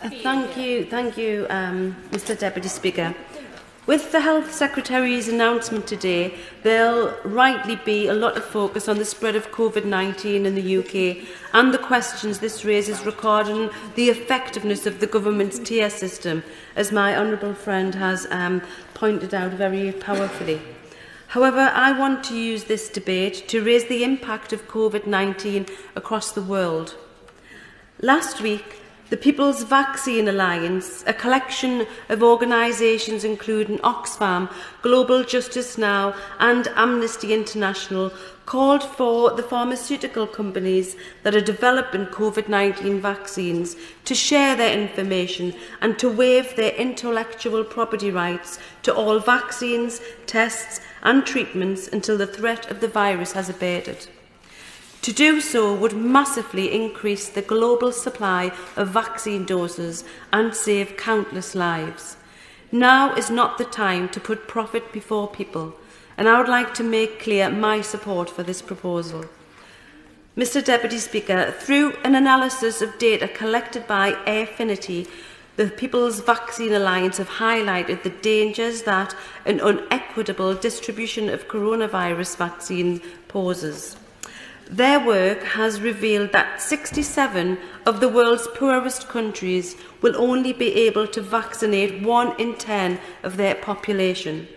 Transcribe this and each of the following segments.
Thank you, Mr Deputy Speaker. With the Health Secretary's announcement today, there'll rightly be a lot of focus on the spread of COVID-19 in the UK and the questions this raises regarding the effectiveness of the government's tier system, as my honourable friend has pointed out very powerfully. However, I want to use this debate to raise the impact of COVID-19 across the world. Last week, the People's Vaccine Alliance, a collection of organisations including Oxfam, Global Justice Now and Amnesty International, called for the pharmaceutical companies that are developing COVID-19 vaccines to share their information and to waive their intellectual property rights to all vaccines, tests and treatments until the threat of the virus has abated. To do so would massively increase the global supply of vaccine doses and save countless lives. Now is not the time to put profit before people, and I would like to make clear my support for this proposal. Mr Deputy Speaker, through an analysis of data collected by Airfinity, the People's Vaccine Alliance have highlighted the dangers that an unequitable distribution of coronavirus vaccine poses. Their work has revealed that 67 of the world's poorest countries will only be able to vaccinate 1 in 10 of their population.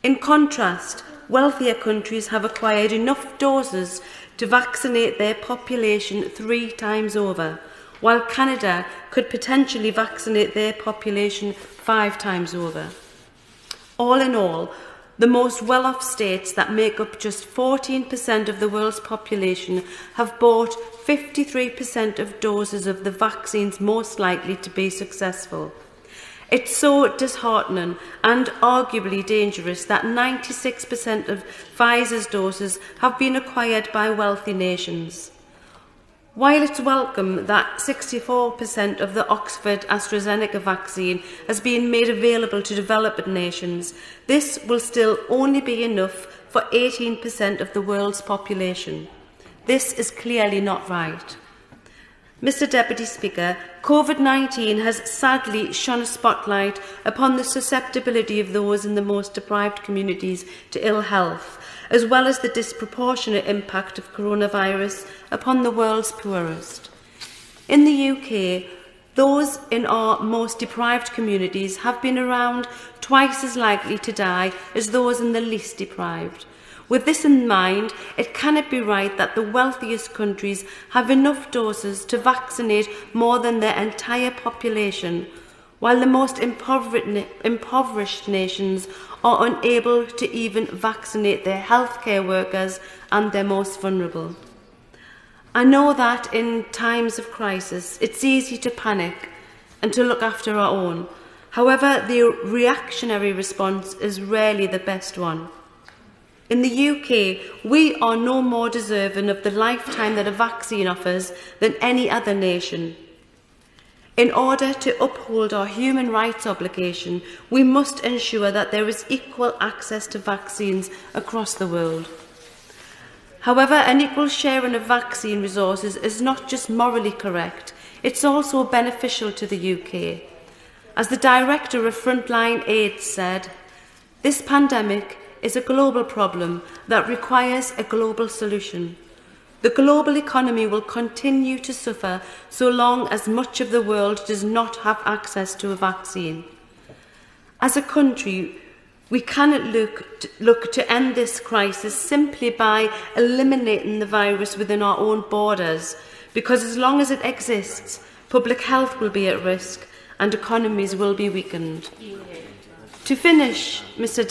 In contrast, wealthier countries have acquired enough doses to vaccinate their population 3 times over, while Canada could potentially vaccinate their population 5 times over. All in all, the most well-off states that make up just 14% of the world's population have bought 53% of doses of the vaccines most likely to be successful. It's so disheartening and arguably dangerous that 96% of Pfizer's doses have been acquired by wealthy nations. While it's welcome that 64% of the Oxford AstraZeneca vaccine has been made available to developing nations, this will still only be enough for 18% of the world's population. This is clearly not right. Mr Deputy Speaker, COVID-19 has sadly shone a spotlight upon the susceptibility of those in the most deprived communities to ill health, as well as the disproportionate impact of coronavirus upon the world's poorest. In the UK, those in our most deprived communities have been around twice as likely to die as those in the least deprived. With this in mind, it cannot be right that the wealthiest countries have enough doses to vaccinate more than their entire population, while the most impoverished nations are unable to even vaccinate their healthcare workers and their most vulnerable. I know that in times of crisis, it's easy to panic and to look after our own. However, the reactionary response is rarely the best one. In the UK, we are no more deserving of the lifetime that a vaccine offers than any other nation. In order to uphold our human rights obligation, we must ensure that there is equal access to vaccines across the world. However, an equal sharing of vaccine resources is not just morally correct, it's also beneficial to the UK. As the Director of Frontline AIDS said, this pandemic is a global problem that requires a global solution. The global economy will continue to suffer so long as much of the world does not have access to a vaccine. As a country, we cannot look to end this crisis simply by eliminating the virus within our own borders, because as long as it exists, public health will be at risk and economies will be weakened. To finish, Mr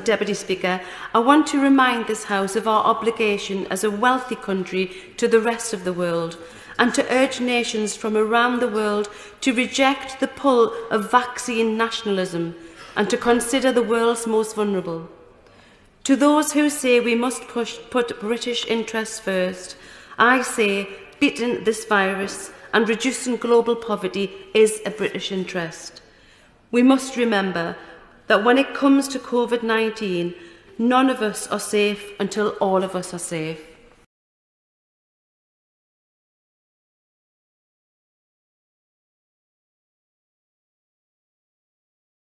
Deputy Speaker, I want to remind this House of our obligation as a wealthy country to the rest of the world, and to urge nations from around the world to reject the pull of vaccine nationalism and to consider the world's most vulnerable. To those who say we must put British interests first, I say beating this virus and reducing global poverty is a British interest. We must remember that when it comes to COVID-19, none of us are safe until all of us are safe.